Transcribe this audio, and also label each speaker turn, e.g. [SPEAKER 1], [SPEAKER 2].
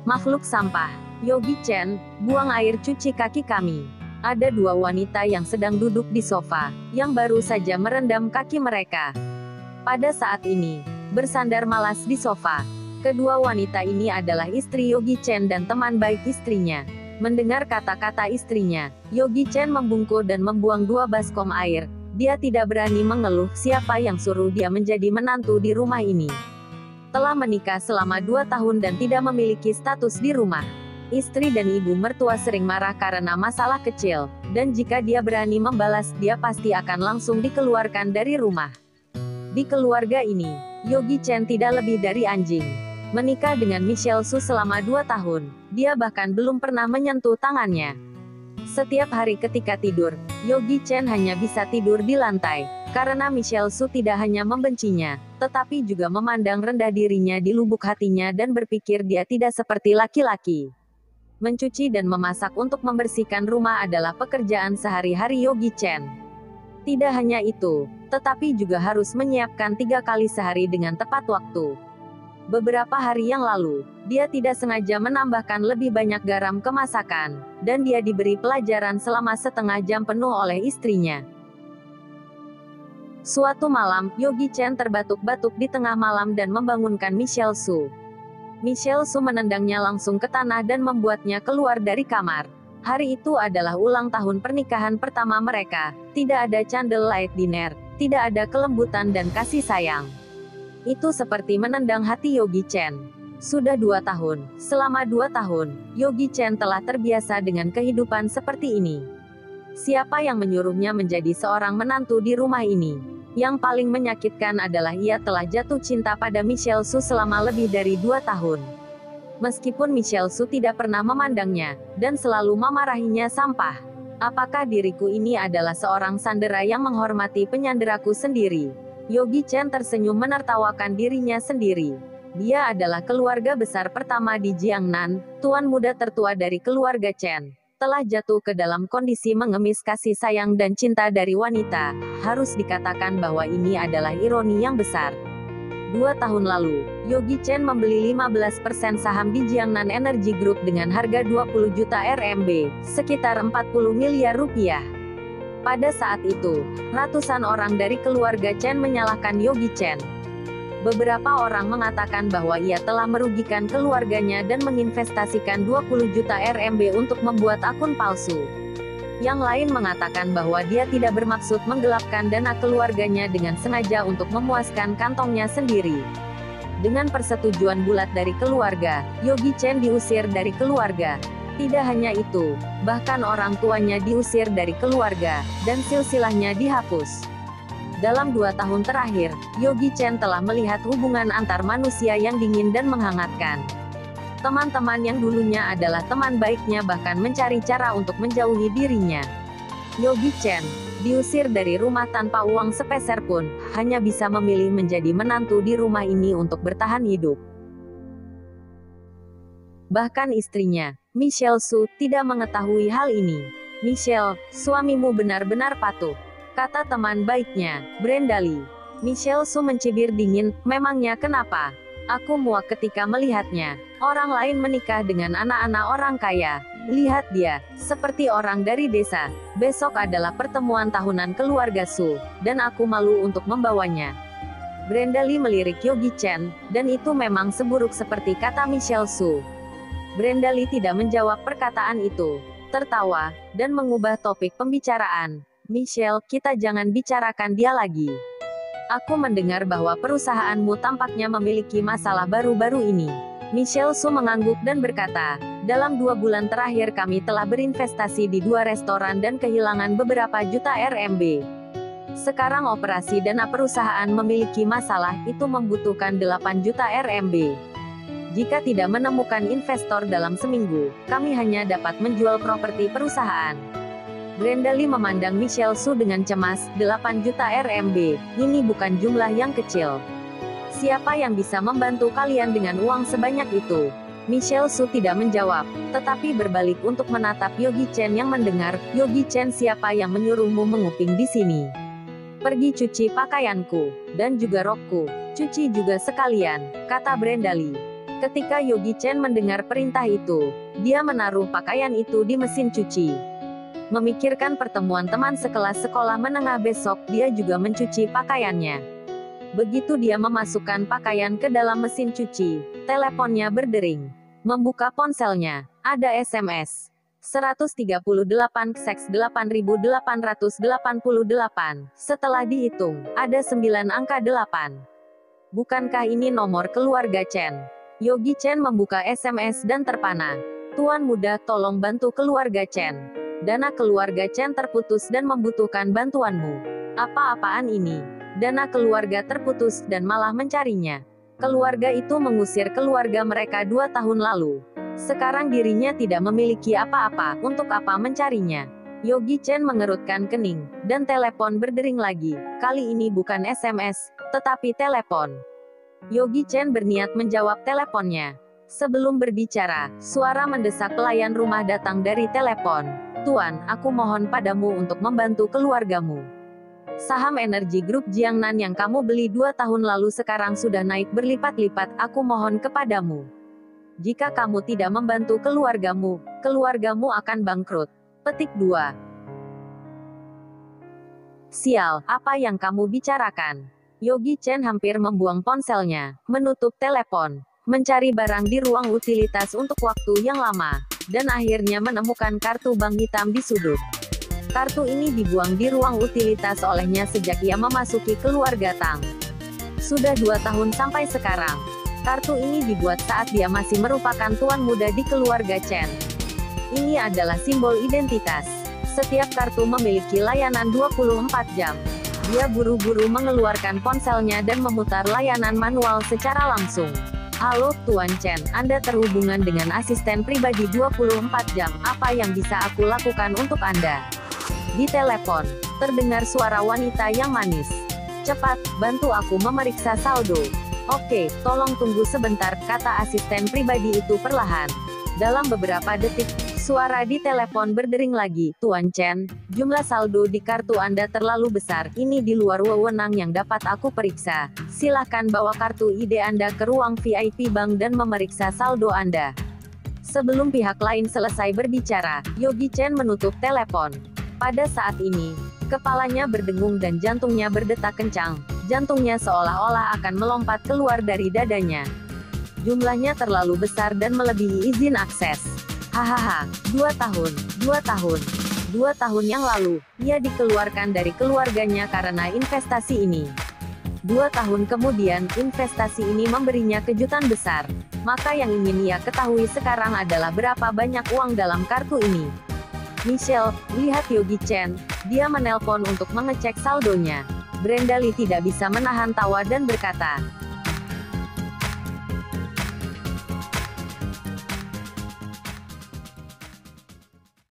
[SPEAKER 1] Makhluk sampah. Yogi Chen, buang air cuci kaki kami. Ada dua wanita yang sedang duduk di sofa, yang baru saja merendam kaki mereka. Pada saat ini, bersandar malas di sofa. Kedua wanita ini adalah istri Yogi Chen dan teman baik istrinya. Mendengar kata-kata istrinya, Yogi Chen membungkuk dan membuang 2 baskom air. Dia tidak berani mengeluh siapa yang suruh dia menjadi menantu di rumah ini. Telah menikah selama 2 tahun dan tidak memiliki status di rumah. Istri dan ibu mertua sering marah karena masalah kecil, dan jika dia berani membalas, dia pasti akan langsung dikeluarkan dari rumah. Di keluarga ini, Yogi Chen tidak lebih dari anjing. Menikah dengan Michelle Su selama 2 tahun, dia bahkan belum pernah menyentuh tangannya. Setiap hari ketika tidur, Yogi Chen hanya bisa tidur di lantai, karena Michelle Su tidak hanya membencinya, tetapi juga memandang rendah dirinya di lubuk hatinya dan berpikir dia tidak seperti laki-laki. Mencuci dan memasak untuk membersihkan rumah adalah pekerjaan sehari-hari Yogi Chen. Tidak hanya itu, tetapi juga harus menyiapkan 3 kali sehari dengan tepat waktu. Beberapa hari yang lalu, dia tidak sengaja menambahkan lebih banyak garam ke masakan, dan dia diberi pelajaran selama setengah jam penuh oleh istrinya. Suatu malam, Yogi Chen terbatuk-batuk di tengah malam dan membangunkan Michelle Su. Michelle Su menendangnya langsung ke tanah dan membuatnya keluar dari kamar. Hari itu adalah ulang tahun pernikahan pertama mereka, tidak ada candlelight dinner, tidak ada kelembutan dan kasih sayang. Itu seperti menendang hati Yogi Chen. Sudah 2 tahun, selama 2 tahun, Yogi Chen telah terbiasa dengan kehidupan seperti ini. Siapa yang menyuruhnya menjadi seorang menantu di rumah ini? Yang paling menyakitkan adalah ia telah jatuh cinta pada Michelle Su selama lebih dari 2 tahun. Meskipun Michelle Su tidak pernah memandangnya, dan selalu memarahinya sampah. Apakah diriku ini adalah seorang sandera yang menghormati penyanderaku sendiri? Yogi Chen tersenyum menertawakan dirinya sendiri. Dia adalah keluarga besar pertama di Jiangnan, tuan muda tertua dari keluarga Chen. Telah jatuh ke dalam kondisi mengemis kasih sayang dan cinta dari wanita. Harus dikatakan bahwa ini adalah ironi yang besar. 2 tahun lalu, Yogi Chen membeli 15% saham di Jiangnan Energy Group dengan harga 20 juta RMB, sekitar 40 miliar rupiah. Pada saat itu, ratusan orang dari keluarga Chen menyalahkan Yogi Chen. Beberapa orang mengatakan bahwa ia telah merugikan keluarganya dan menginvestasikan 20 juta RMB untuk membuat akun palsu. Yang lain mengatakan bahwa dia tidak bermaksud menggelapkan dana keluarganya dengan sengaja untuk memuaskan kantongnya sendiri. Dengan persetujuan bulat dari keluarga, Yogi Chen diusir dari keluarga. Tidak hanya itu, bahkan orang tuanya diusir dari keluarga, dan silsilahnya dihapus. Dalam 2 tahun terakhir, Yogi Chen telah melihat hubungan antar manusia yang dingin dan menghangatkan. Teman-teman yang dulunya adalah teman baiknya bahkan mencari cara untuk menjauhi dirinya. Yogi Chen diusir dari rumah tanpa uang sepeser pun, hanya bisa memilih menjadi menantu di rumah ini untuk bertahan hidup. Bahkan istrinya, Michelle Su, tidak mengetahui hal ini. Michelle, suamimu benar-benar patuh, kata teman baiknya, Brenda Lee. Michelle Su mencibir dingin, memangnya kenapa? Aku muak ketika melihatnya. Orang lain menikah dengan anak-anak orang kaya. Lihat dia, seperti orang dari desa. Besok adalah pertemuan tahunan keluarga Su, dan aku malu untuk membawanya. Brenda Lee melirik Yogi Chen, dan itu memang seburuk seperti kata Michelle Su. Brenda Lee tidak menjawab perkataan itu, tertawa, dan mengubah topik pembicaraan. Michelle, kita jangan bicarakan dia lagi. Aku mendengar bahwa perusahaanmu tampaknya memiliki masalah baru-baru ini. Michelle Su mengangguk dan berkata, dalam 2 bulan terakhir kami telah berinvestasi di 2 restoran dan kehilangan beberapa juta RMB. Sekarang operasi dana perusahaan memiliki masalah, itu membutuhkan 8 juta RMB. Jika tidak menemukan investor dalam seminggu, kami hanya dapat menjual properti perusahaan. Brenda Lee memandang Michelle Su dengan cemas, 8 juta RMB, ini bukan jumlah yang kecil. Siapa yang bisa membantu kalian dengan uang sebanyak itu? Michelle Su tidak menjawab, tetapi berbalik untuk menatap Yogi Chen yang mendengar. Yogi Chen, siapa yang menyuruhmu menguping di sini? Pergi cuci pakaianku, dan juga rokku, cuci juga sekalian, kata Brenda Lee. Ketika Yogi Chen mendengar perintah itu, dia menaruh pakaian itu di mesin cuci. Memikirkan pertemuan teman sekelas sekolah menengah besok, dia juga mencuci pakaiannya. Begitu dia memasukkan pakaian ke dalam mesin cuci, teleponnya berdering. Membuka ponselnya, ada SMS. 138 Setelah dihitung, ada 9 angka 8. Bukankah ini nomor keluarga Chen? Yogi Chen membuka SMS dan terpana. Tuan muda, tolong bantu keluarga Chen. Dana keluarga Chen terputus dan membutuhkan bantuanmu. Apa-apaan ini? Dana keluarga terputus dan malah mencarinya. Keluarga itu mengusir keluarga mereka 2 tahun lalu. Sekarang dirinya tidak memiliki apa-apa, untuk apa mencarinya? Yogi Chen mengerutkan kening, dan telepon berdering lagi. Kali ini bukan SMS, tetapi telepon. Yogi Chen berniat menjawab teleponnya. Sebelum berbicara, suara mendesak pelayan rumah datang dari telepon. Tuan, aku mohon padamu untuk membantu keluargamu. Saham energi grup Jiangnan yang kamu beli 2 tahun lalu sekarang sudah naik berlipat-lipat, aku mohon kepadamu. Jika kamu tidak membantu keluargamu, keluargamu akan bangkrut. Petik 2. Sial, apa yang kamu bicarakan? Yogi Chen hampir membuang ponselnya, menutup telepon, mencari barang di ruang utilitas untuk waktu yang lama, dan akhirnya menemukan kartu bank hitam di sudut. Kartu ini dibuang di ruang utilitas olehnya sejak ia memasuki keluarga Tang. Sudah 2 tahun sampai sekarang. Kartu ini dibuat saat dia masih merupakan tuan muda di keluarga Chen. Ini adalah simbol identitas. Setiap kartu memiliki layanan 24 jam. Dia buru-buru mengeluarkan ponselnya dan memutar layanan manual secara langsung. Halo, Tuan Chen, Anda terhubungan dengan asisten pribadi 24 jam. Apa yang bisa aku lakukan untuk Anda? Di telepon, terdengar suara wanita yang manis. Cepat, bantu aku memeriksa saldo. Oke, tolong tunggu sebentar, kata asisten pribadi itu perlahan. Dalam beberapa detik, suara di telepon berdering lagi. Tuan Chen, jumlah saldo di kartu Anda terlalu besar, ini di luar wewenang yang dapat aku periksa. Silakan bawa kartu ID Anda ke ruang VIP bank dan memeriksa saldo Anda. Sebelum pihak lain selesai berbicara, Yogi Chen menutup telepon. Pada saat ini, kepalanya berdengung dan jantungnya berdetak kencang. Jantungnya seolah-olah akan melompat keluar dari dadanya. Jumlahnya terlalu besar dan melebihi izin akses. Hahaha, 2 tahun yang lalu, ia dikeluarkan dari keluarganya karena investasi ini. 2 tahun kemudian, investasi ini memberinya kejutan besar. Maka yang ingin ia ketahui sekarang adalah berapa banyak uang dalam kartu ini. Michelle, lihat Yogi Chen, dia menelpon untuk mengecek saldonya. Brenda Lee tidak bisa menahan tawa dan berkata,